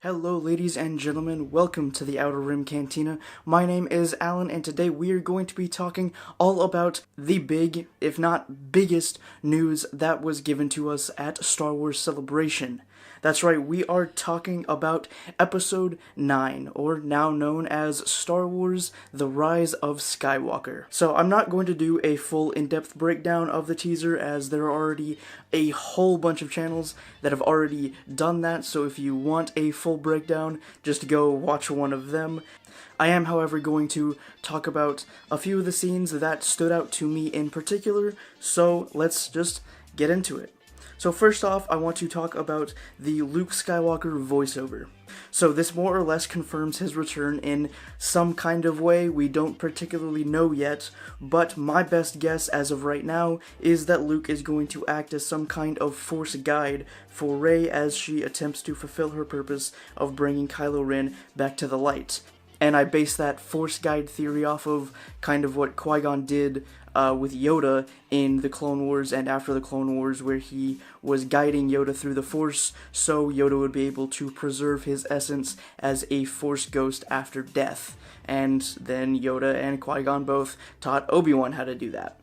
Hello ladies and gentlemen, welcome to the Outer Rim Cantina. My name is Alan and today we are going to be talking all about the big, if not biggest, news that was given to us at Star Wars Celebration. That's right, we are talking about Episode 9, or now known as Star Wars The Rise of Skywalker. So I'm not going to do a full in-depth breakdown of the teaser as there are already a whole bunch of channels that have already done that, so if you want a full breakdown, just go watch one of them. I am, however, going to talk about a few of the scenes that stood out to me in particular, so let's just get into it. So first off, I want to talk about the Luke Skywalker voiceover. So this more or less confirms his return in some kind of way. We don't particularly know yet, but my best guess as of right now is that Luke is going to act as some kind of Force guide for Rey as she attempts to fulfill her purpose of bringing Kylo Ren back to the light. And I base that Force guide theory off of kind of what Qui-Gon did with Yoda in the Clone Wars and after the Clone Wars, where he was guiding Yoda through the Force so Yoda would be able to preserve his essence as a Force ghost after death. And then Yoda and Qui-Gon both taught Obi-Wan how to do that.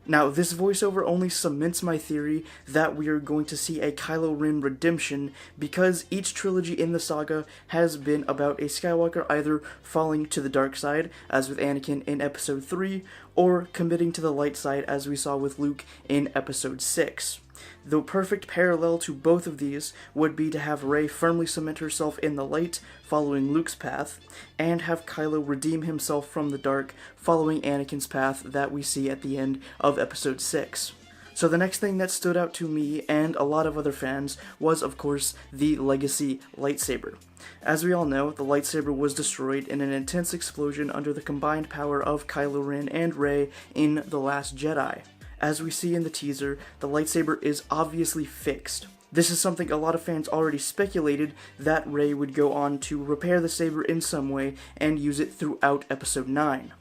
Now, this voiceover only cements my theory that we are going to see a Kylo Ren redemption, because each trilogy in the saga has been about a Skywalker either falling to the dark side, as with Anakin in Episode 3, or committing to the light side, as we saw with Luke in Episode 6. The perfect parallel to both of these would be to have Rey firmly cement herself in the light, following Luke's path, and have Kylo redeem himself from the dark, following Anakin's path that we see at the end of Episode 6. So the next thing that stood out to me and a lot of other fans was, of course, the Legacy lightsaber. As we all know, the lightsaber was destroyed in an intense explosion under the combined power of Kylo Ren and Rey in The Last Jedi. As we see in the teaser, the lightsaber is obviously fixed. This is something a lot of fans already speculated, that Rey would go on to repair the saber in some way and use it throughout Episode 9.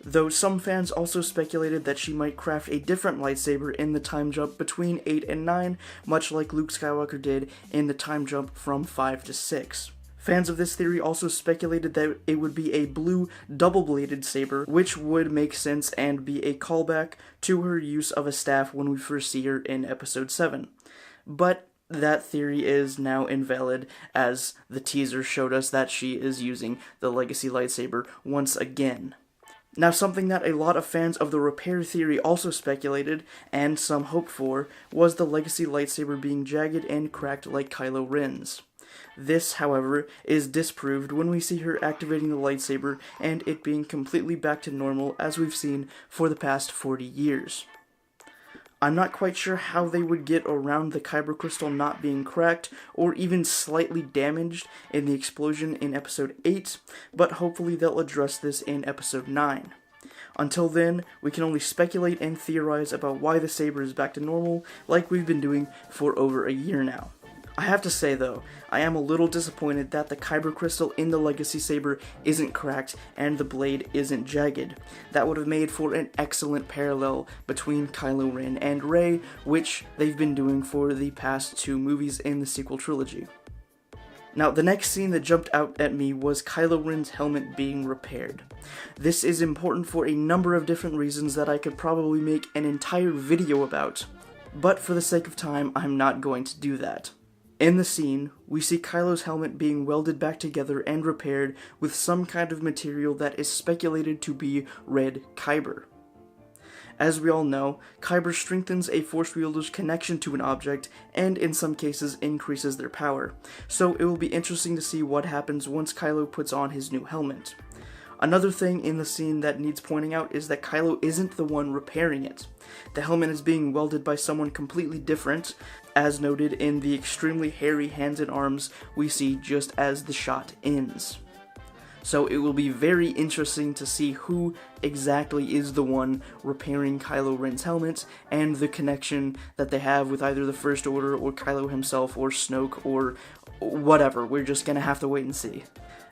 Though some fans also speculated that she might craft a different lightsaber in the time jump between 8 and 9, much like Luke Skywalker did in the time jump from 5 to 6. Fans of this theory also speculated that it would be a blue double-bladed saber, which would make sense and be a callback to her use of a staff when we first see her in Episode 7. But that theory is now invalid, as the teaser showed us that she is using the Legacy lightsaber once again. Now, something that a lot of fans of the repair theory also speculated, and some hoped for, was the Legacy lightsaber being jagged and cracked like Kylo Ren's. This, however, is disproved when we see her activating the lightsaber and it being completely back to normal as we've seen for the past 40 years. I'm not quite sure how they would get around the kyber crystal not being cracked or even slightly damaged in the explosion in Episode 8, but hopefully they'll address this in Episode 9. Until then, we can only speculate and theorize about why the saber is back to normal, like we've been doing for over a year now. I have to say though, I am a little disappointed that the kyber crystal in the Legacy saber isn't cracked and the blade isn't jagged. That would have made for an excellent parallel between Kylo Ren and Rey, which they've been doing for the past 2 movies in the sequel trilogy. Now, the next scene that jumped out at me was Kylo Ren's helmet being repaired. This is important for a number of different reasons that I could probably make an entire video about, but for the sake of time, I'm not going to do that. In the scene, we see Kylo's helmet being welded back together and repaired with some kind of material that is speculated to be red kyber. As we all know, kyber strengthens a Force wielder's connection to an object and in some cases increases their power, so it will be interesting to see what happens once Kylo puts on his new helmet. Another thing in the scene that needs pointing out is that Kylo isn't the one repairing it. The helmet is being welded by someone completely different, as noted in the extremely hairy hands and arms we see just as the shot ends. So it will be very interesting to see who exactly is the one repairing Kylo Ren's helmet, and the connection that they have with either the First Order or Kylo himself or Snoke or whatever. We're just gonna have to wait and see.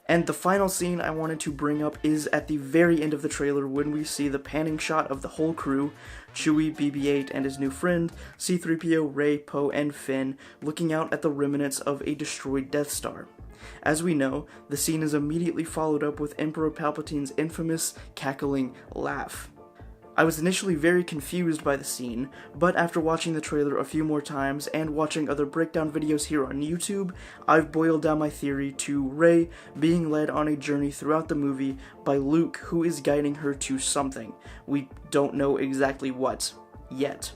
And the final scene I wanted to bring up is at the very end of the trailer when we see the panning shot of the whole crew, Chewie, BB-8 and his new friend, C-3PO, Rey, Poe, and Finn, looking out at the remnants of a destroyed Death Star. As we know, the scene is immediately followed up with Emperor Palpatine's infamous cackling laugh. I was initially very confused by the scene, but after watching the trailer a few more times and watching other breakdown videos here on YouTube, I've boiled down my theory to Rey being led on a journey throughout the movie by Luke, who is guiding her to something. We don't know exactly what, yet.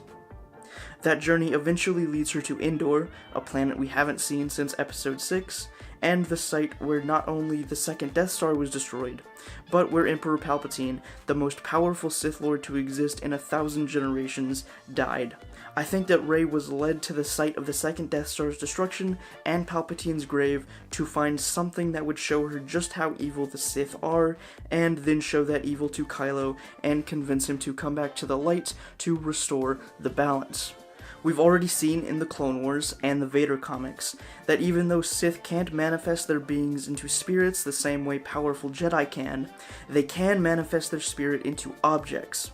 That journey eventually leads her to Endor, a planet we haven't seen since Episode 6, and the site where not only the second Death Star was destroyed, but where Emperor Palpatine, the most powerful Sith Lord to exist in 1,000 generations, died. I think that Rey was led to the site of the second Death Star's destruction and Palpatine's grave to find something that would show her just how evil the Sith are, and then show that evil to Kylo and convince him to come back to the light to restore the balance. We've already seen in the Clone Wars and the Vader comics that even though Sith can't manifest their beings into spirits the same way powerful Jedi can, they can manifest their spirit into objects.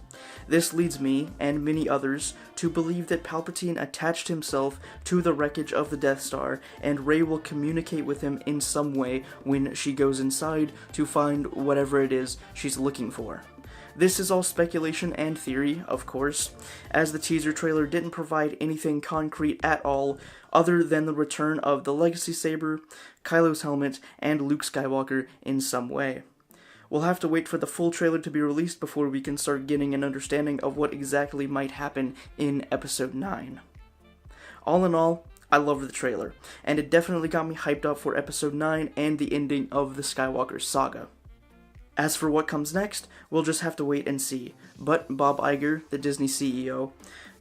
This leads me, and many others, to believe that Palpatine attached himself to the wreckage of the Death Star, and Rey will communicate with him in some way when she goes inside to find whatever it is she's looking for. This is all speculation and theory, of course, as the teaser trailer didn't provide anything concrete at all other than the return of the Legacy Saber, Kylo's helmet, and Luke Skywalker in some way. We'll have to wait for the full trailer to be released before we can start getting an understanding of what exactly might happen in Episode 9. All in all, I loved the trailer, and it definitely got me hyped up for Episode 9 and the ending of the Skywalker saga. As for what comes next, we'll just have to wait and see, but Bob Iger, the Disney CEO,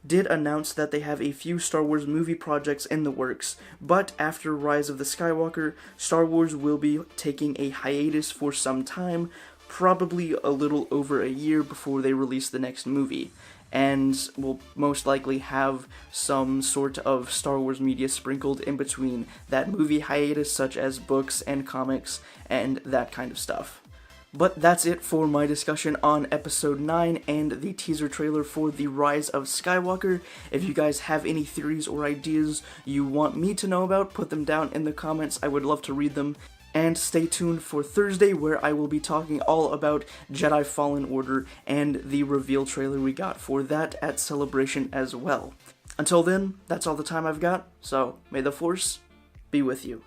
did announce that they have a few Star Wars movie projects in the works, but after Rise of the Skywalker, Star Wars will be taking a hiatus for some time, probably a little over a year before they release the next movie, and will most likely have some sort of Star Wars media sprinkled in between that movie hiatus, such as books and comics and that kind of stuff. But that's it for my discussion on Episode 9 and the teaser trailer for The Rise of Skywalker. If you guys have any theories or ideas you want me to know about, put them down in the comments. I would love to read them. And stay tuned for Thursday, where I will be talking all about Jedi Fallen Order and the reveal trailer we got for that at Celebration as well. Until then, that's all the time I've got, so may the Force be with you.